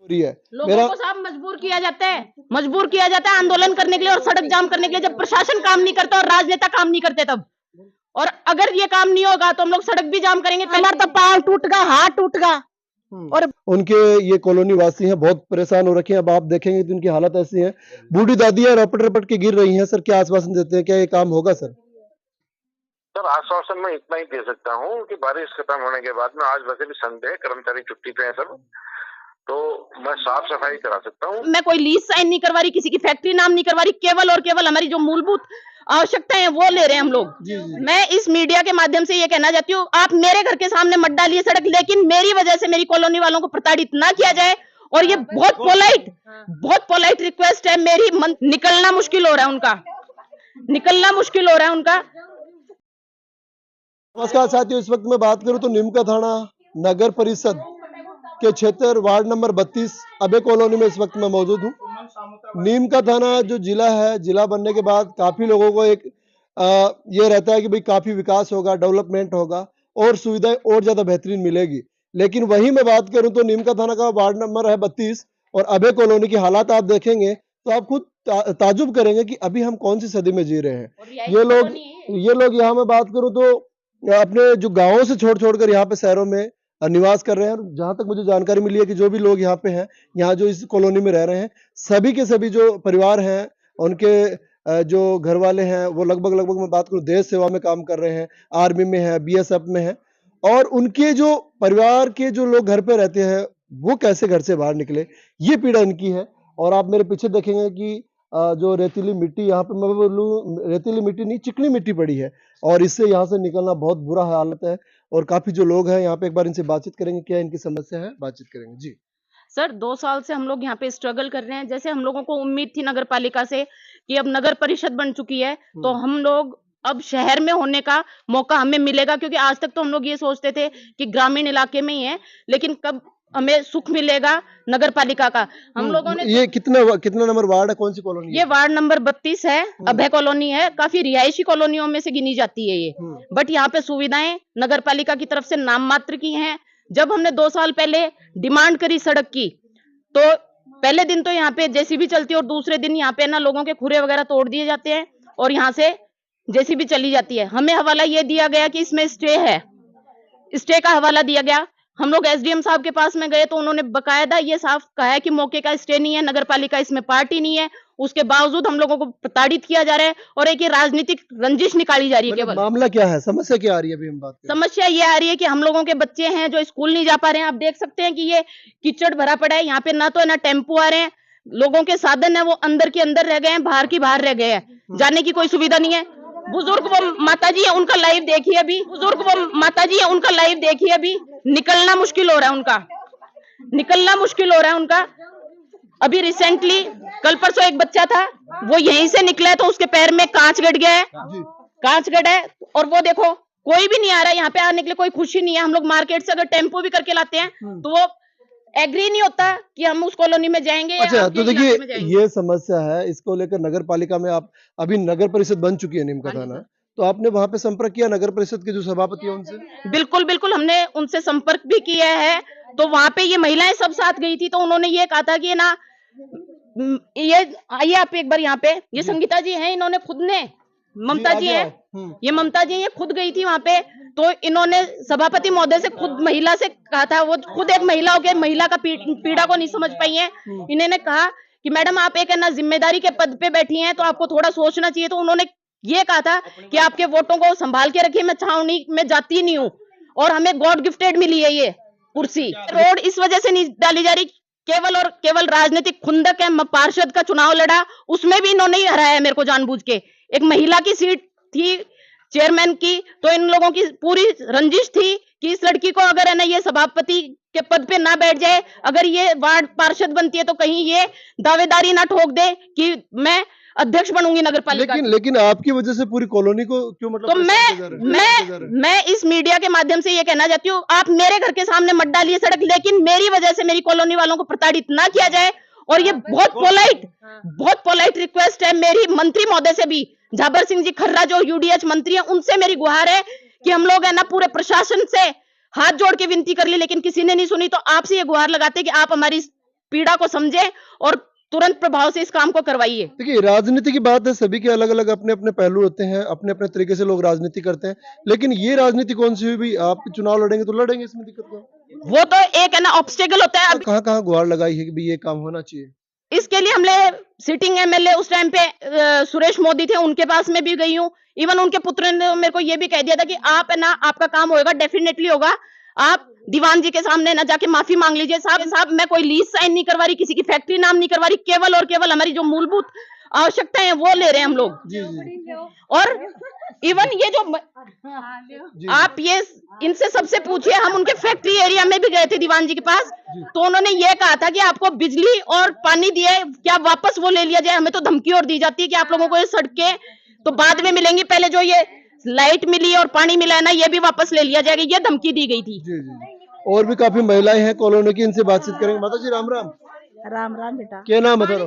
रही है। लोगों को साहब मजबूर किया जाता है आंदोलन करने के लिए और सड़क जाम करने के लिए, जब प्रशासन काम नहीं करता और राजनेता काम नहीं करते तब। और अगर ये काम नहीं होगा तो हम लोग सड़क भी जाम करेंगे। हमारा तो पाँव टूट गया, हाथ टूट गया। और उनके ये कॉलोनी वासी हैं, बहुत परेशान हो रखे हैं। अब आप देखेंगे तो उनकी हालत ऐसी है, बूढ़ी दादियां रपट रपट के गिर रही हैं। सर क्या आश्वासन देते हैं, क्या ये काम होगा सर? सर आश्वासन मैं इतना ही दे सकता हूँ कि बारिश खत्म होने के बाद में, आज वैसे भी संडे है, कर्मचारी छुट्टी पे है सब, तो मैं साफ सफाई करा सकता हूँ। मैं कोई लीज साइन नहीं करवा रही, किसी की फैक्ट्री नाम नहीं करवा रही, केवल और केवल हमारी जो मूलभूत आवश्यकताएं हैं वो ले रहे हैं हम लोग। मैं इस मीडिया के माध्यम से ये कहना चाहती हूँ, आप मेरे घर के सामने मत डालिए सड़क, लेकिन मेरी वजह से मेरी कॉलोनी वालों को प्रताड़ित ना किया जाए। और ये बहुत पोलाइट रिक्वेस्ट है मेरी। निकलना मुश्किल हो रहा है उनका, नमस्कार साथियों, इस वक्त मैं बात करूं तो नीमका थाना नगर परिषद के क्षेत्र वार्ड नंबर 32 अबे कॉलोनी में इस वक्त मैं मौजूद हूं। नीमका थाना जो जिला है, जिला बनने के बाद काफी लोगों को एक ये रहता है कि भाई काफी विकास होगा, डेवलपमेंट होगा और सुविधाएं और ज्यादा बेहतरीन मिलेगी। लेकिन वही मैं बात करूं तो नीमका थाना का वार्ड नंबर है 32 और अबे कॉलोनी की हालात आप देखेंगे तो आप खुद ताजुब करेंगे कि अभी हम कौन सी सदी में जी रहे हैं। ये लोग यहाँ मैं बात करूं तो अपने जो गांवों से छोड़ कर यहाँ पे शहरों में निवास कर रहे हैं। जहां तक मुझे जानकारी मिली है कि जो भी लोग यहाँ पे हैं, यहाँ जो इस कॉलोनी में रह रहे हैं, सभी के सभी जो परिवार हैं, उनके जो घर वाले हैं, वो लगभग मैं बात करूं देश सेवा में काम कर रहे हैं, आर्मी में है, बीएसएफ में है। और उनके जो परिवार के जो लोग घर पे रहते हैं, वो कैसे घर से बाहर निकले, ये पीड़ा इनकी है। और आप मेरे पीछे देखेंगे कि जो रेतीली मिट्टी, यहाँ पे मैं बोलूँ रेतीली मिट्टी नहीं, चिकनी मिट्टी पड़ी है और इससे यहाँ से निकलना बहुत बुरा हालत है। और काफी जो लोग हैं यहाँ पे, एक बार इनसे बातचीत करेंगे, क्या इनकी समस्या है, बातचीत करेंगे। जी सर, 2 साल से हम लोग यहाँ पे स्ट्रगल कर रहे हैं। जैसे हम लोगों को उम्मीद थी नगर पालिका से कि अब नगर परिषद बन चुकी है तो हम लोग अब शहर में होने का मौका हमें मिलेगा, क्योंकि आज तक तो हम लोग ये सोचते थे कि ग्रामीण इलाके में ही है, लेकिन कब हमें सुख मिलेगा नगर पालिका का। हम लोगों ने ये कितना नंबर वार्ड है, कौन सी कॉलोनी है? ये वार्ड नंबर 32 है, अभय कॉलोनी है। काफी रिहायशी कॉलोनियों में से गिनी जाती है ये, बट यहाँ पे सुविधाएं नगर पालिका की तरफ से नाम मात्र की हैं। जब हमने 2 साल पहले डिमांड करी सड़क की, तो पहले दिन तो यहाँ पे जेसीबी चलती है और दूसरे दिन यहाँ पे ना लोगों के खुरे वगैरह तोड़ दिए जाते हैं और यहाँ से जेसीबी चली जाती है। हमें हवाला ये दिया गया कि इसमें स्टे है, स्टे का हवाला दिया गया। हम लोग एसडीएम साहब के पास में गए तो उन्होंने बकायदा ये साफ कहा है कि मौके का स्टे नहीं है, नगर पालिका इसमें पार्टी नहीं है। उसके बावजूद हम लोगों को प्रताड़ित किया जा रहा है और एक ये राजनीतिक रंजिश निकाली जा रही है। केवल मामला क्या है, समस्या क्या आ रही है? अभी हम बात करें, समस्या ये आ रही है कि हम लोगों के बच्चे हैं जो स्कूल नहीं जा पा रहे हैं। आप देख सकते हैं कि ये कीचड़ भरा पड़ा है यहाँ पे, ना तो है ना टेम्पो आ रहे हैं, लोगों के साधन है वो अंदर के अंदर रह गए हैं, बाहर की बाहर रह गए हैं, जाने की कोई सुविधा नहीं है। बुजुर्ग वो माताजी है, उनका लाइव देखिए अभी, निकलना मुश्किल हो रहा है उनका। अभी रिसेंटली कल परसों एक बच्चा था, वो यहीं से निकला है तो उसके पैर में कांच गड़ गया है, और वो देखो कोई भी नहीं आ रहा है यहाँ पे, आने के लिए कोई खुशी नहीं है। हम लोग मार्केट से अगर टेम्पो भी करके लाते हैं तो वो एग्री नहीं होता कि हम उस कॉलोनी में जाएंगे। अच्छा, तो देखिए ये समस्या है, इसको लेकर नगर पालिका में आप, अभी नगर परिषद बन चुकी है नीमका थाना, तो आपने वहां पे संपर्क किया नगर परिषद के जो सभापति है उनसे? बिल्कुल हमने उनसे संपर्क भी किया है। तो वहां पे ये महिलाएं सब साथ गई थी, तो उन्होंने ये कहा था कि ना, ये आइए आप एक बार यहाँ पे, ये संगीता जी हैं, इन्होंने खुद ने, ममता जी हैं, ये ममता जी ये खुद गई थी वहां पे, तो इन्होंने सभापति महोदय से खुद महिला से कहा था, वो खुद एक महिला हो गई, महिला का पीड़ा को नहीं समझ पाई है। इन्होंने कहा कि मैडम आप एक है ना जिम्मेदारी के पद पे बैठी हैं तो आपको थोड़ा सोचना चाहिए। तो उन्होंने ये कहा था कि आपके वोटों को संभाल के रखिए, मैं छावनी में जाती नहीं हूँ और हमें गॉड गिफ्टेड मिली है ये कुर्सी। रोड इस वजह से नहीं डाली जा रही, केवल और केवल राजनीतिक खुंदक है। पार्षद का चुनाव लड़ा, उसमें भी इन्होंने ही हराया मेरे को जानबूझ के। एक महिला की सीट थी चेयरमैन की, तो इन लोगों की पूरी रंजिश थी कि इस लड़की को अगर है ना ये सभापति के पद पे ना बैठ जाए, अगर ये वार्ड पार्षद बनती है तो कहीं ये दावेदारी ना ठोक दे कि मैं अध्यक्ष बनूंगी नगर पालिका। लेकिन आपकी वजह से पूरी कॉलोनी को क्यों, मतलब? तो मैं इस मीडिया के माध्यम से ये कहना चाहती हूँ, आप मेरे घर के सामने मत डालिए सड़क, लेकिन मेरी वजह से मेरी कॉलोनी वालों को प्रताड़ित ना किया जाए। और ये बहुत पोलाइट रिक्वेस्ट है मेरी मंत्री महोदय से भी, झाबर सिंह जी खर्रा जो यूडीएच मंत्री हैं, उनसे मेरी गुहार है कि हम लोग है ना पूरे प्रशासन से हाथ जोड़ के विनती कर ली, लेकिन किसी ने नहीं सुनी। तो आपसे ये गुहार लगाते कि आप हमारी पीड़ा को समझे और तुरंत प्रभाव से इस काम को करवाइए। देखिए, राजनीति की बात है, सभी के अलग अलग अपने अपने पहलू होते हैं, अपने अपने तरीके से लोग राजनीति करते हैं, लेकिन ये राजनीति कौन सी हुई? भाई आप चुनाव लड़ेंगे तो लड़ेंगे, इसमें दिक्कत क्या है? वो तो एक है ना ऑब्स्टेकल होता है। कहाँ कहाँ गुहार लगाई है कि भाई ये काम होना चाहिए? इसके लिए हमने सिटिंग एमएलए उस टाइम पे सुरेश मोदी थे, उनके पास में भी गई हूँ। इवन उनके पुत्र ने मेरे को ये भी कह दिया था कि आप है ना, आपका काम होगा, डेफिनेटली होगा, आप दीवान जी के सामने ना जाके माफी मांग लीजिए। साहब मैं कोई लीज साइन नहीं करवा रही, किसी की फैक्ट्री नाम नहीं करवा रही, केवल और केवल हमारी जो मूलभूत आवश्यकताएं हैं वो ले रहे हैं हम लोग। जी जी और इवन ये जो जी आप ये इनसे सबसे पूछिए, हम उनके फैक्ट्री एरिया में भी गए थे दीवान जी के पास, तो उन्होंने ये कहा था कि आपको बिजली और पानी दिए, क्या वापस वो ले लिया जाए? हमें तो धमकी और दी जाती है कि आप लोगों को ये सड़कें तो बाद में मिलेंगी, पहले जो ये लाइट मिली और पानी मिला है ना, ये भी वापस ले लिया जाएगा, ये धमकी दी गई थी। जी जी। और भी काफी महिलाएं हैं कॉलोनी की, इनसे बातचीत करेंगे। माता जी राम राम। राम राम बेटा। क्या नाम है थारो?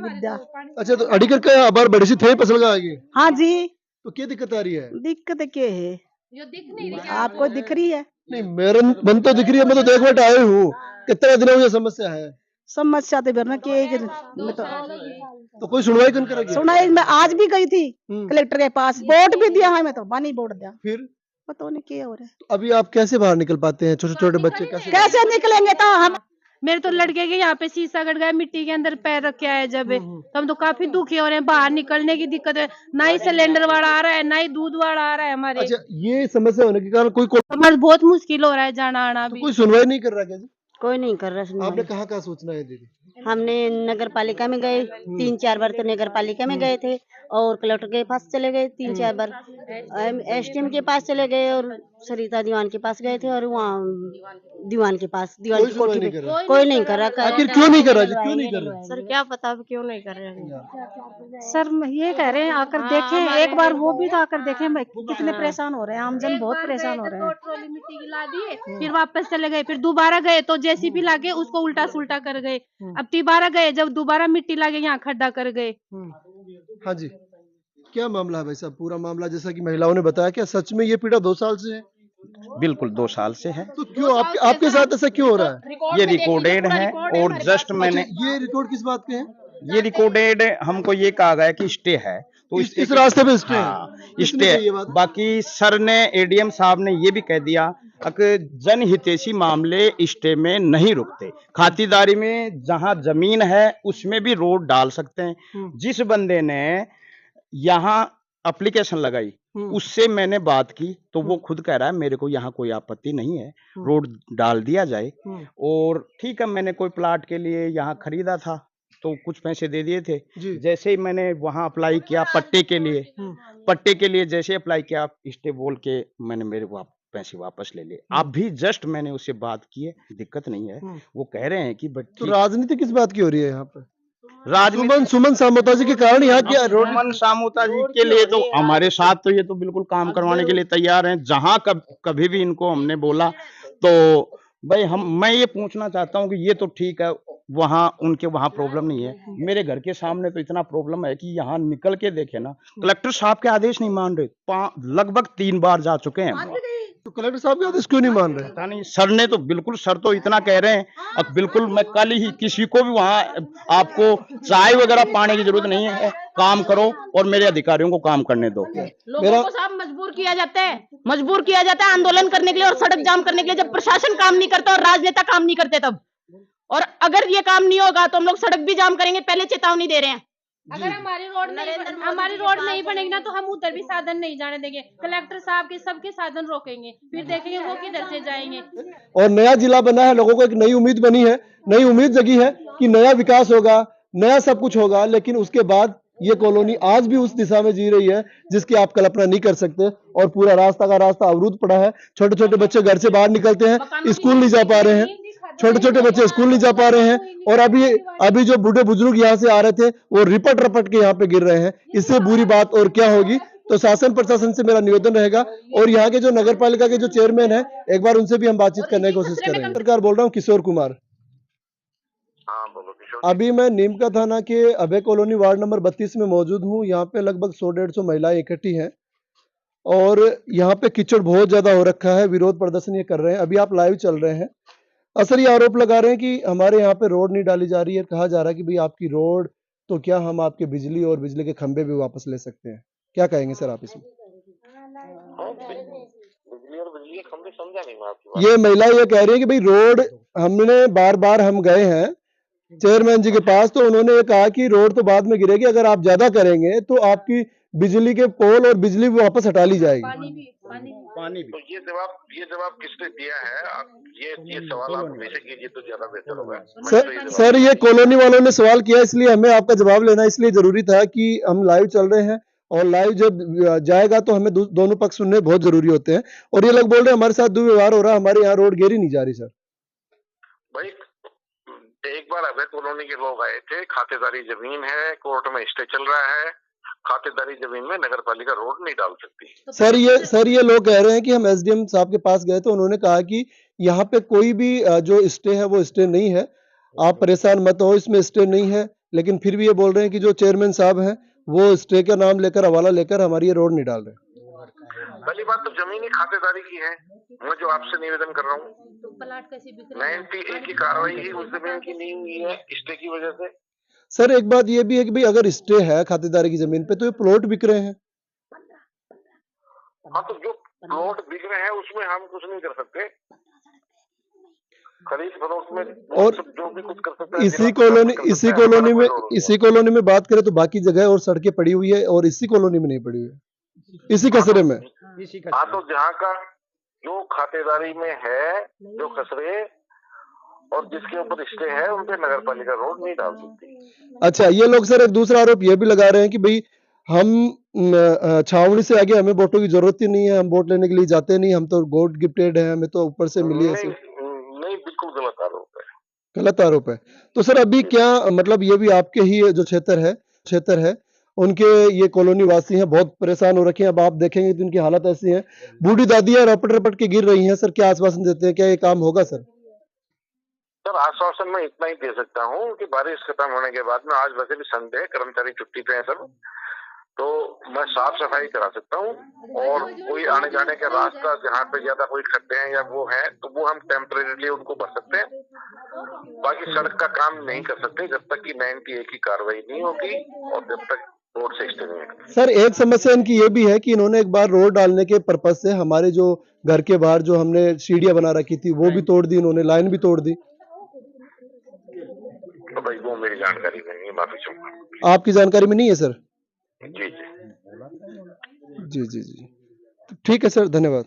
विद्या। अच्छा, तो अड़ी करके अबार बड़ी सी थे पसल का आगे, हाँ जी, तो क्या दिक्कत आ रही है? दिक्कत क्या है? आपको दिख रही है? नहीं, मेरे मन तो दिख रही है, मैं तो देख बैठ आए हूँ। कितने दिनों में ये समस्या है? समस्या तो फिर ना मैं तो कोई सुनवाई कौन करेगी? सुनाई, मैं आज भी गई थी कलेक्टर के पास, वोट भी दिया है, मैं तो पानी वोट दिया, फिर पता नहीं क्या हो रहा है। तो अभी आप कैसे बाहर निकल पाते हैं? छोटे छोटे बच्चे कैसे? कैसे निकलेंगे? तो हम मेरे तो लड़के के यहाँ पे शीशा गड़ गया, मिट्टी के अंदर पैर रखे आए जब, तो हम तो काफी दुखी हो रहे हैं। बाहर निकलने की दिक्कत है, ना ही सिलेंडर वाला आ रहा है, ना ही दूध वाला आ रहा है हमारे। अच्छा, ये समस्या होने के कारण कोई हमारे बहुत मुश्किल हो रहा है जाना आना तो भी। कोई सुनवाई नहीं कर रहा क्या जी? कोई नहीं कर रहा सुनवाई। आपने कहाँ कहाँ सोचना है दीदी? हमने नगर पालिका में गए 3-4 बार, तो नगर पालिका में गए थे, और कलेक्टर के पास चले गए 3-4 बार, एसडीएम के पास चले गए, और सरिता दीवान के पास गए थे, और वहाँ दीवान के पास, दीवान कोई की सुनवाई कोठी नहीं पे कर रहा। कोई नहीं कर रहा। आखिर क्यों नहीं कर रहा जी? क्यों नहीं कर रहा? सर क्या पता अब क्यों नहीं कर रहे? सर ये कह रहे हैं आकर देखें एक बार, वो भी तो आकर देखें भाई, कितने परेशान हो रहे हैं, आमजन बहुत परेशान हो रहे हैं। ट्रॉली मिट्टी की ला दिए, फिर वापस चले गए, फिर दोबारा गए तो जेसीबी लाके उसको उल्टा सुल्टा कर गए। अब दोबारा गए, जब दोबारा मिट्टी लाके यहाँ खड्डा कर गए। हाँ जी, क्या मामला है भाई साहब? पूरा मामला जैसा कि महिलाओं ने बताया, क्या सच में ये पीड़ा 2 साल से है? बिल्कुल 2 साल से है। तो क्यों आपके साथ ऐसा क्यों हो रहा है? ये रिकॉर्डेड है, और जस्ट मैंने ये रिकॉर्ड किस बात के हैं? ये रिकॉर्डेड हमको ये कहा गया कि स्टे है, तो इस रास्ते पे स्टे है? हाँ, किसने स्टे कही ये है। बात? बाकी सर ने, एडीएम साहब ने ये भी कह दिया कि जनहितैषी मामले स्टे में नहीं रुकते, खातिरदारी में जहां जमीन है उसमें भी रोड डाल सकते हैं। जिस बंदे ने यहाँ एप्लीकेशन लगाई उससे मैंने बात की, तो वो खुद कह रहा है मेरे को यहाँ कोई आपत्ति नहीं है, रोड डाल दिया जाए। और ठीक है, मैंने कोई प्लाट के लिए यहाँ खरीदा था तो कुछ पैसे दे दिए थे। जी। जैसे ही मैंने वहाँ अप्लाई किया पट्टे के लिए जैसे अप्लाई किया, स्टे बोल के मैंने मेरे पैसे वापस ले लिए। अब भी जस्ट मैंने उससे बात की है, दिक्कत नहीं है। वो कह रहे हैं कि तो राजनीति किस बात की हो रही है यहाँ पे? राजनीति सुमन सामोता जी के कारण यहाँ क्या रोड? सुमन सामोता जी के लिए तो हमारे साथ तो ये तो बिल्कुल काम करवाने के लिए तैयार हैं। जहां कभी भी इनको हमने बोला तो भाई मैं ये पूछना चाहता हूँ कि ये तो ठीक है, वहाँ उनके वहाँ प्रॉब्लम नहीं है, मेरे घर के सामने तो इतना प्रॉब्लम है कि यहाँ निकल के देखे ना, कलेक्टर साहब के आदेश नहीं मान रहे। लगभग 3 बार जा चुके हैं। तो कलेक्टर साहब के आदेश क्यों नहीं मान रहे? पता नहीं, सर ने तो बिल्कुल, सर तो इतना कह रहे हैं, अब बिल्कुल मैं कल ही किसी को भी वहाँ आपको चाय वगैरह पाने की जरूरत नहीं है, काम करो और मेरे अधिकारियों को काम करने दो। लोगों को साहब मजबूर किया जाता है आंदोलन करने के लिए और सड़क जाम करने के लिए, जब प्रशासन काम नहीं करता और राजनेता काम नहीं करते तब। और अगर ये काम नहीं होगा तो हम लोग सड़क भी जाम करेंगे, पहले चेतावनी दे रहे हैं। अगर हमारी रोड नहीं बनेगी ना, तो हम उधर भी साधन नहीं जाने देंगे। कलेक्टर साहब के सबके साधन रोकेंगे, फिर देखेंगे वो किधर से जाएंगे। और नया जिला बना है, लोगों को एक नई उम्मीद बनी है, नई उम्मीद जगी है कि नया विकास होगा, नया सब कुछ होगा, लेकिन उसके बाद ये कॉलोनी आज भी उस दिशा में जी रही है जिसकी आप कल्पना नहीं कर सकते। और पूरा रास्ता का रास्ता अवरुद्ध पड़ा है। छोटे छोटे बच्चे घर से बाहर निकलते हैं, स्कूल नहीं जा पा रहे हैं, छोटे छोटे बच्चे स्कूल नहीं जा पा रहे हैं। और अभी जो बूढ़े बुजुर्ग यहाँ से आ रहे थे वो रिपट रपट के यहाँ पे गिर रहे हैं। इससे बुरी बात और क्या होगी? तो शासन प्रशासन से मेरा निवेदन रहेगा, और यहाँ के जो नगर पालिका के जो चेयरमैन है, एक बार उनसे भी हम बातचीत करने की कोशिश करेंगे। सरकार बोल रहा हूँ, किशोर कुमार। हाँ बोलो किशोर। अभी मैं नीमका थाना के अभय कॉलोनी वार्ड नंबर 32 में मौजूद हूँ। यहाँ पे लगभग 100-150 महिलाएं इकट्ठी हैं और यहाँ पे कीचड़ बहुत ज्यादा हो रखा है, विरोध प्रदर्शन ये कर रहे हैं। अभी आप लाइव चल रहे हैं। सर ये आरोप लगा रहे हैं कि हमारे यहाँ पे रोड नहीं डाली जा रही है, कहा जा रहा है कि भाई आपकी रोड तो क्या हम आपके बिजली और बिजली के खंभे भी वापस ले सकते हैं, क्या कहेंगे सर आप इसमें? बिजली और बिजली के खंभे समझा नहीं मैं आपकी बात। ये महिला ये कह रही है कि भाई रोड हमने बार बार हम गए हैं चेयरमैन जी के पास, तो उन्होंने ये कहा कि रोड तो बाद में गिरेगी, अगर आप ज्यादा करेंगे तो आपकी बिजली के पोल और बिजली भी वापस हटा ली जाएगी। पानी भी तो ये जवाब किसने दिया है? आप ये सवाल आप मुझे कीजिए तो ज्यादा बेहतर होगा। सर ये कॉलोनी वालों ने सवाल किया, इसलिए हमें आपका जवाब लेना इसलिए जरूरी था कि हम लाइव चल रहे हैं और लाइव जब जाएगा तो हमें दोनों पक्ष सुनने बहुत जरूरी होते हैं। और ये लोग बोल रहे हैं हमारे साथ दुर्व्यवहार हो रहा है, हमारे यहाँ रोड गेरी नहीं जा रही। सर भाई एक बार अवैध कॉलोनी के लोग आए थे, खातेदारी जमीन है, कोर्ट में स्टे चल रहा है, खातेदारी जमीन में नगर पालिका रोड नहीं डाल सकती। सर ये लोग कह रहे हैं कि हम एसडीएम साहब के पास गए तो उन्होंने कहा कि यहाँ पे कोई भी जो स्टे है वो स्टे नहीं है, आप परेशान मत हो, इसमें स्टे नहीं है। लेकिन फिर भी ये बोल रहे हैं कि जो चेयरमैन साहब हैं वो स्टे का नाम लेकर, हवाला लेकर हमारी ये रोड नहीं डाल रहे। पहली बात तो जमीन ही खातेदारी की है। मैं जो आपसे निवेदन कर रहा हूँ, 90A की कार्रवाई ही उस जमीन की नहीं हुई है स्टे की वजह से। सर एक बात ये भी है कि भाई अगर स्टे है खातेदारी की जमीन पे तो ये प्लॉट बिक रहे हैं। हाँ तो जो प्लॉट बिक रहे हैं उसमें हम कुछ नहीं कर सकते, खरीद फरोख्त में और जो भी कुछ कर सकते हैं। इसी कॉलोनी में बात करें तो बाकी जगह और सड़कें पड़ी हुई है और इसी कॉलोनी में नहीं पड़ी हुई है, इसी कचरे में। हाँ तो जहाँ का जो खातेदारी में है, जो कचरे और जिसके ऊपर स्टे है, उन पे नगर पालिका रोड नहीं डाल सकती। अच्छा ये लोग सर एक दूसरा आरोप ये भी लगा रहे हैं कि भाई हम छावनी से आगे हमें वोटों की जरूरत ही नहीं है, हम वोट लेने के लिए जाते नहीं, हम तो गॉड गिफ्टेड है, हमें तो ऊपर से मिली है। नहीं बिल्कुल गलत आरोप है। गलत आरोप है। तो सर अभी क्या मतलब ये भी आपके ही जो क्षेत्र है उनके ये कॉलोनी वासी हैं, बहुत परेशान हो रखे हैं। अब आप देखेंगे तो उनकी हालत ऐसी है, बूढ़ी दादियां रपट रपट के गिर रही हैं। सर क्या आश्वासन देते हैं, क्या ये काम होगा सर? सर आश्वासन मैं इतना ही दे सकता हूँ कि बारिश खत्म होने के बाद में, आज वैसे भी संडे है, कर्मचारी छुट्टी पे है सब, तो मैं साफ सफाई करा सकता हूँ। और कोई आने जाने का रास्ता जहाँ पे ज्यादा कोई खड्डे हैं या वो है तो वो हम टेम्परेरीली उनको भर सकते हैं। बाकी सड़क का काम नहीं कर सकते जब तक कि 90A की कार्रवाई नहीं होगी और जब तक रोड से स्टे नहीं है। सर एक समस्या इनकी ये भी है कि इन्होंने एक बार रोड डालने के पर्पज से हमारे जो घर के बाहर जो हमने सीढ़ियां बना रखी थी वो भी तोड़ दी, इन्होंने लाइन भी तोड़ दी। तो भाई वो मेरी जानकारी में नहीं है, माफी चाहूंगा। आपकी जानकारी में नहीं है सर? जी जी जी जी जी ठीक है सर, धन्यवाद।